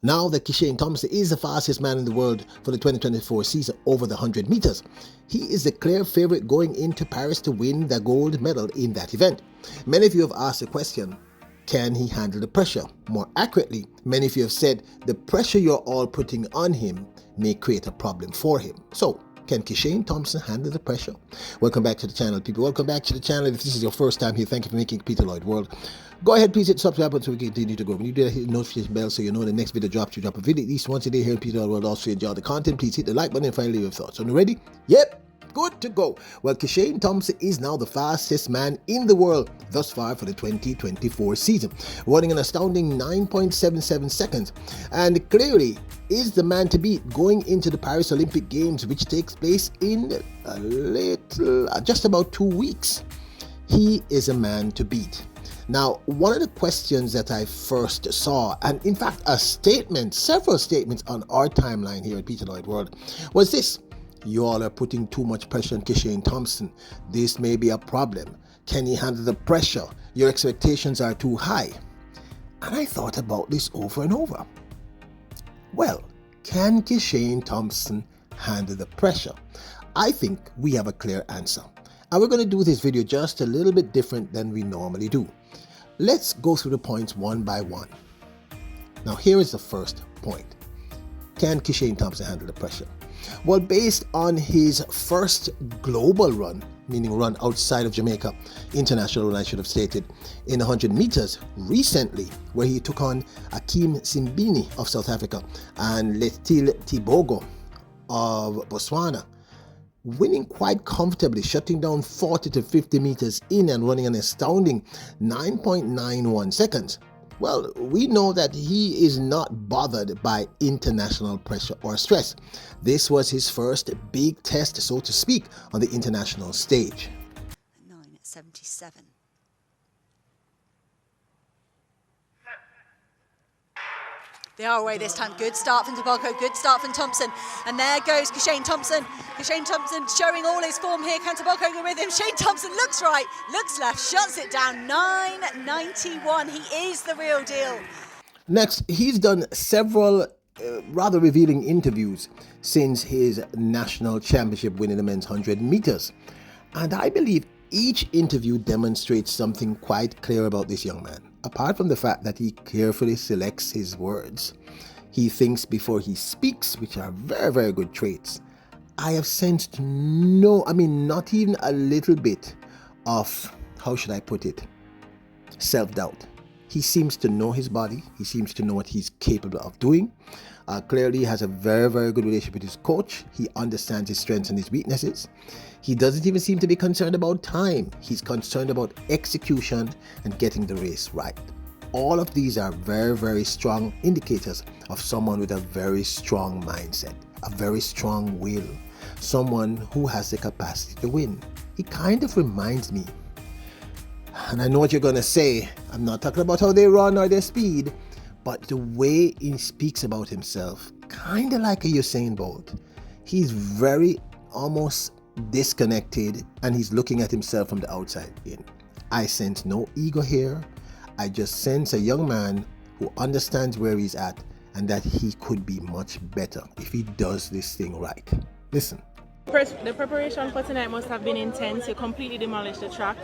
Now that Kishane Thompson is the fastest man in the world for the 2024 season over the 100 meters, he is the clear favorite going into Paris to win the gold medal in that event. Many of you have asked the question, can he handle the pressure? More accurately, many of you have said the pressure you're all putting on him may create a problem for him. So, can Kishane Thompson handle the pressure? Welcome back to the channel, people. Welcome back to the channel. If this is your first time here, thank you for making Peter Lloyd World. Go ahead, please hit the subscribe button so we can continue to grow. When you do that, hit the notification bell so you know the next video drops. You drop a video at least once a day here in Peter Lloyd World. Also, enjoy the content. Please hit the like button and finally leave your thoughts. Are you ready? Yep. Good to go. Well, Kishane Thompson is now the fastest man in the world thus far for the 2024 season, running an astounding 9.77 seconds, and clearly is the man to beat going into the Paris Olympic Games, which takes place in just about 2 weeks. He is a man to beat. Now, one of the questions that I first saw, and in fact several statements on our timeline here at Peter Lloyd World, was this: you all are putting too much pressure on Kishane Thompson. This may be a problem. Can he handle the pressure? Your expectations are too high. And I thought about this over and over. Well, can Kishane Thompson handle the pressure? I think we have a clear answer. And we're going to do this video just a little bit different than we normally do. Let's go through the points one by one. Now, here is the first point. Can Kishane Thompson handle the pressure? Well, based on his first global run, meaning run outside of Jamaica, international run I should have stated, in 100 meters recently, where he took on Akim Simbini of South Africa and Letil Tibogo of Botswana, winning quite comfortably, shutting down 40 to 50 meters in and running an astounding 9.91 seconds. Well, we know that he is not bothered by international pressure or stress. This was his first big test, so to speak, on the international stage. 9:77. They are away this time. Good start from Tobacco, good start from Thompson. And there goes Kishane Thompson. Kishane Thompson showing all his form here. Can Tobacco go with him? Shane Thompson looks right, looks left, shuts it down. 9:91. He is the real deal. Next, he's done several rather revealing interviews since his national championship win in the men's 100 meters. And I believe each interview demonstrates something quite clear about this young man. Apart from the fact that he carefully selects his words, he thinks before he speaks, which are very, very good traits. I have sensed not even a little bit of, how should I put it, self-doubt. He seems to know his body. He seems to know what he's capable of doing. Clearly has a very, very good relationship with his coach. He understands his strengths and his weaknesses. He doesn't even seem to be concerned about time. He's concerned about execution and getting the race right. All of these are very, very strong indicators of someone with a very strong mindset, a very strong will, someone who has the capacity to win. He kind of reminds me, and I know what you're going to say, I'm not talking about how they run or their speed, but the way he speaks about himself, kind of like a Usain Bolt. He's very almost disconnected and he's looking at himself from the outside in. I sense no ego here. I just sense a young man who understands where he's at and that he could be much better if he does this thing right. Listen. The preparation for tonight must have been intense. You completely demolished the track.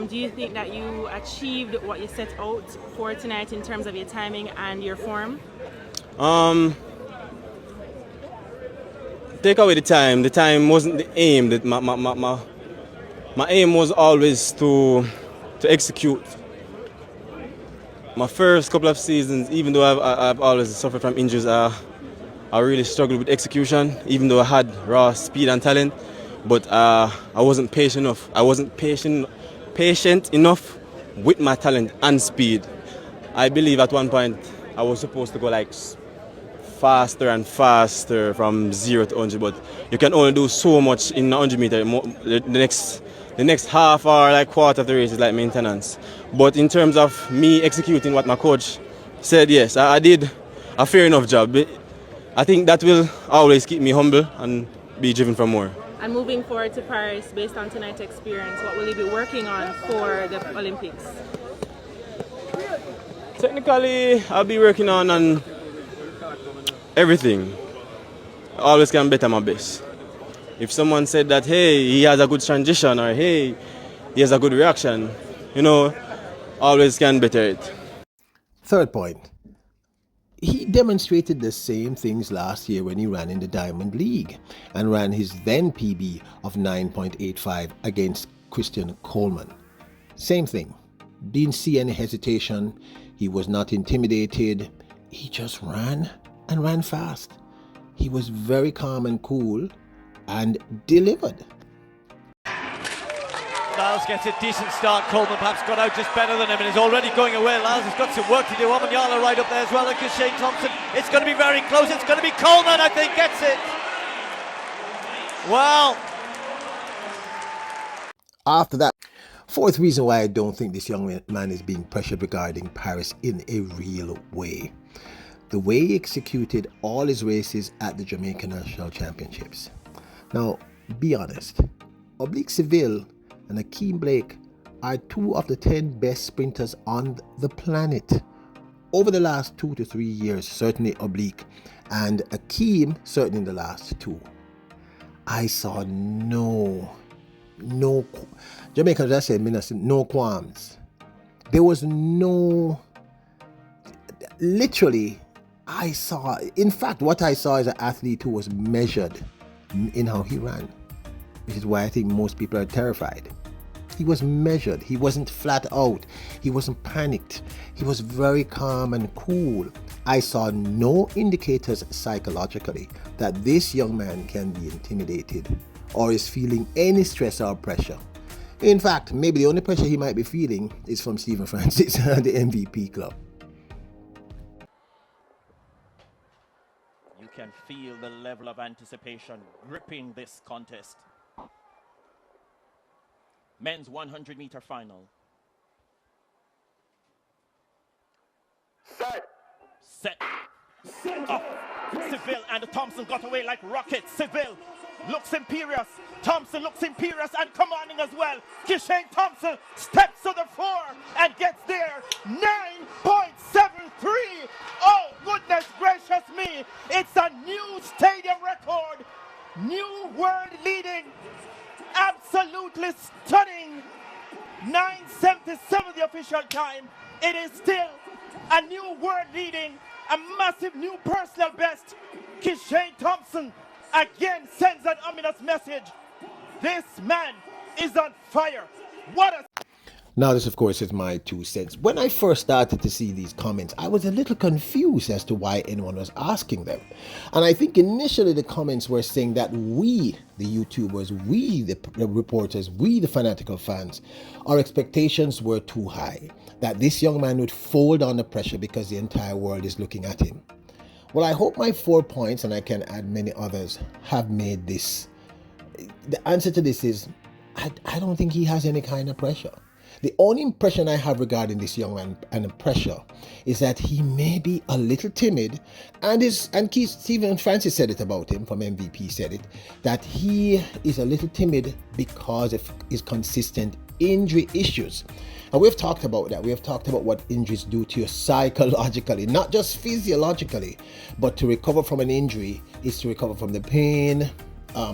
Do you think that you achieved what you set out for tonight in terms of your timing and your form? Take away the time. The time wasn't the aim. My aim was always to execute. My first couple of seasons, even though I've always suffered from injuries, I really struggled with execution, even though I had raw speed and talent. But I wasn't patient enough. I wasn't patient enough with my talent and speed. I believe at one point I was supposed to go like faster and faster from 0 to 100, but you can only do so much in 100 meter. The next half or like quarter of the race is like maintenance. But in terms of me executing what my coach said, yes, I did a fair enough job. I think that will always keep me humble and be driven for more. And moving forward to Paris, based on tonight's experience, what will you be working on for the Olympics? Technically, I'll be working on everything. I always can better my best. If someone said that, hey, he has a good transition, or hey, he has a good reaction, always can better it. Third point. He demonstrated the same things last year when he ran in the Diamond League and ran his then PB of 9.85 against Christian Coleman. Same thing. Didn't see any hesitation. He was not intimidated. He just ran and ran fast. He was very calm and cool and delivered. Lyles gets a decent start. Coleman perhaps got out just better than him and is already going away. Lyles has got some work to do. Omanyala right up there as well, and Kishane Thompson. It's going to be very close. It's going to be Coleman, I think, gets it. Wow. After that, fourth reason why I don't think this young man is being pressured regarding Paris in a real way. The way he executed all his races at the Jamaican National Championships. Now, be honest. Oblique Seville and Akeem Blake are 2 of the 10 best sprinters on the planet. Over the last 2 to 3 years, certainly Oblique, and Akeem, certainly in the last 2. I saw no Jamaicans, I said, no qualms. There was no, literally, in fact, what I saw is an athlete who was measured in how he ran, which is why I think most people are terrified. He was measured. He wasn't flat out. He wasn't panicked. He was very calm and cool. I saw no indicators psychologically that this young man can be intimidated or is feeling any stress or pressure. In fact, maybe the only pressure he might be feeling is from Stephen Francis and the MVP club. You can feel the level of anticipation gripping this contest. Men's 100-meter final. Set. Up. Seville and Thompson got away like rockets. Seville looks imperious. Thompson looks imperious and commanding as well. Kishane Thompson steps to the floor and gets there. 9.73. Oh, goodness gracious me. It's a new stadium record. New world leading. Absolutely stunning. 9:77 the official time. It is still a new world leading, a massive new personal best. Kishane Thompson again sends an ominous message. This man is on fire. What a... Now, this, of course, is my 2 cents. When I first started to see these comments, I was a little confused as to why anyone was asking them. And I think initially the comments were saying that we, the YouTubers, we, the reporters, we, the fanatical fans, our expectations were too high. That this young man would fold under pressure because the entire world is looking at him. Well, I hope my 4 points, and I can add many others, have made this. The answer to this is, I don't think he has any kind of pressure. The only impression I have regarding this young man and the pressure is that he may be a little timid, and Stephen Francis said it about him, from MVP said it, that he is a little timid because of his consistent injury issues. And we've talked about that. We have talked about what injuries do to you psychologically, not just physiologically, but to recover from an injury is to recover from the pain,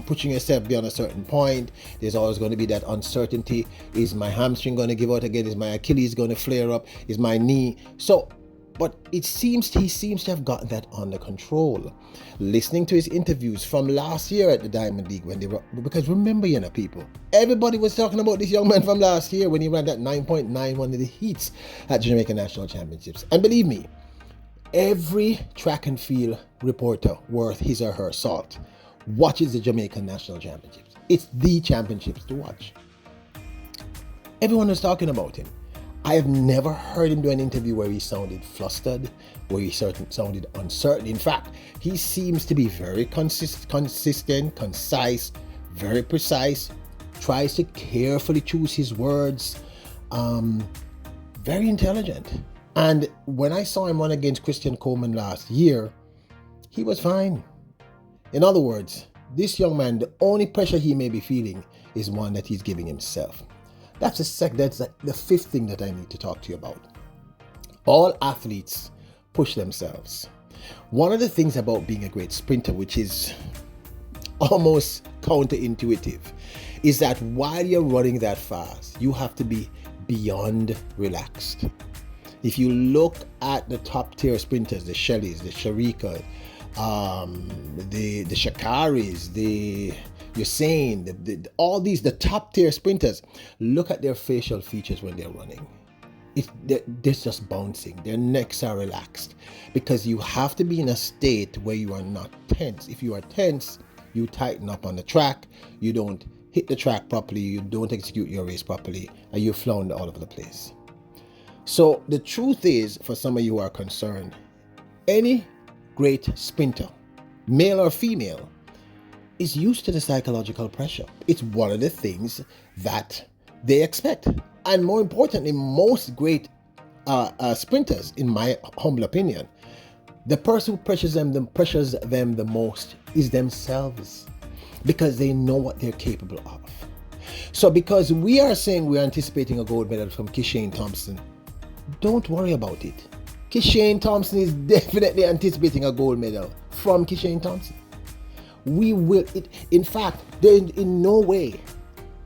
pushing yourself beyond a certain point. There's always going to be that uncertainty. Is my hamstring going to give out again? Is my Achilles going to flare up? Is my knee? But he seems to have gotten that under control. Listening to his interviews from last year at the Diamond League, because remember, people, everybody was talking about this young man from last year when he ran that 9.91 in the heats at Jamaican National Championships. And believe me, every track and field reporter worth his or her salt watches the Jamaican National Championships. It's the championships to watch. Everyone was talking about him. I have never heard him do an interview where he sounded flustered, where he sounded uncertain. In fact, he seems to be very consistent, concise, very precise, tries to carefully choose his words, very intelligent. And when I saw him run against Christian Coleman last year, he was fine. In other words, this young man, the only pressure he may be feeling is one that he's giving himself. That's the fifth thing that I need to talk to you about. All athletes push themselves. One of the things about being a great sprinter, which is almost counterintuitive, is that while you're running that fast, you have to be beyond relaxed. If you look at the top tier sprinters, the Shellys, the Sharika, the Shakaris, the Usain, all these, the top tier sprinters, look at their facial features when they're running. They're just bouncing. Their necks are relaxed because you have to be in a state where you are not tense. If you are tense, you tighten up on the track, you don't hit the track properly, you don't execute your race properly, and you flounder all over the place. So the truth is, for some of you who are concerned, any great sprinter, male or female, is used to the psychological pressure. It's one of the things that they expect. And more importantly, most great sprinters, in my humble opinion, the person who pressures them the most is themselves, because they know what they're capable of. So because we are saying we're anticipating a gold medal from Kishane Thompson, don't worry about it. Kishane Thompson is definitely anticipating a gold medal from Kishane Thompson. We will, in fact, in no way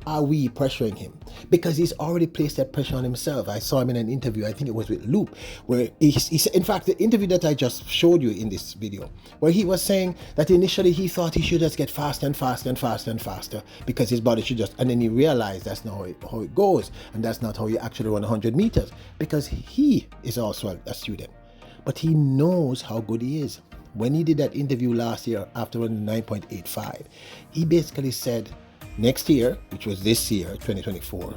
are we pressuring him, because he's already placed that pressure on himself. I saw him in an interview, I think it was with Loop, where he said, in fact, the interview that I just showed you in this video, where he was saying that initially he thought he should just get faster and faster and faster and faster because his body should just, and then he realized that's not how it goes, and that's not how you actually run 100 meters, because he is also a student, but he knows how good he is. When he did that interview last year after running 9.85, he basically said, next year, which was this year, 2024,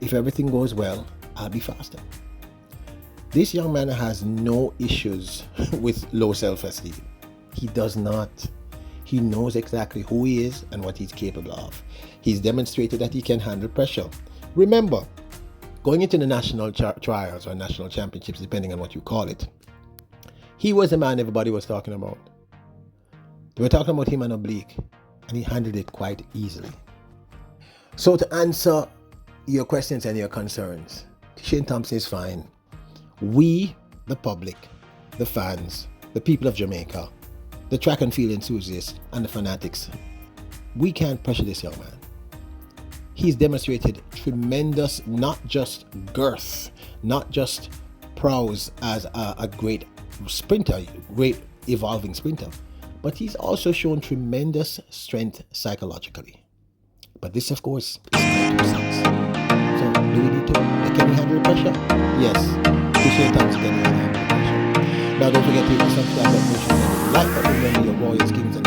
if everything goes well, I'll be faster. This young man has no issues with low self-esteem. He does not. He knows exactly who he is and what he's capable of. He's demonstrated that he can handle pressure. Remember, going into the national trials or national championships, depending on what you call it, he was the man everybody was talking about. They were talking about him on oblique, and he handled it quite easily. So to answer your questions and your concerns, Kishane Thompson is fine. We, the public, the fans, the people of Jamaica, the track and field enthusiasts, and the fanatics, we can't pressure this young man. He's demonstrated tremendous, not just girth, not just prowess as a great sprinter, great evolving sprinter, but he's also shown tremendous strength psychologically. But this, of course, is my 2 cents. So, do we need to? Can we handle the pressure? Yes. Kishane Thompson can handle the pressure. Now, don't forget to hit the subscribe button, like button, remember your Warriors, Kings, and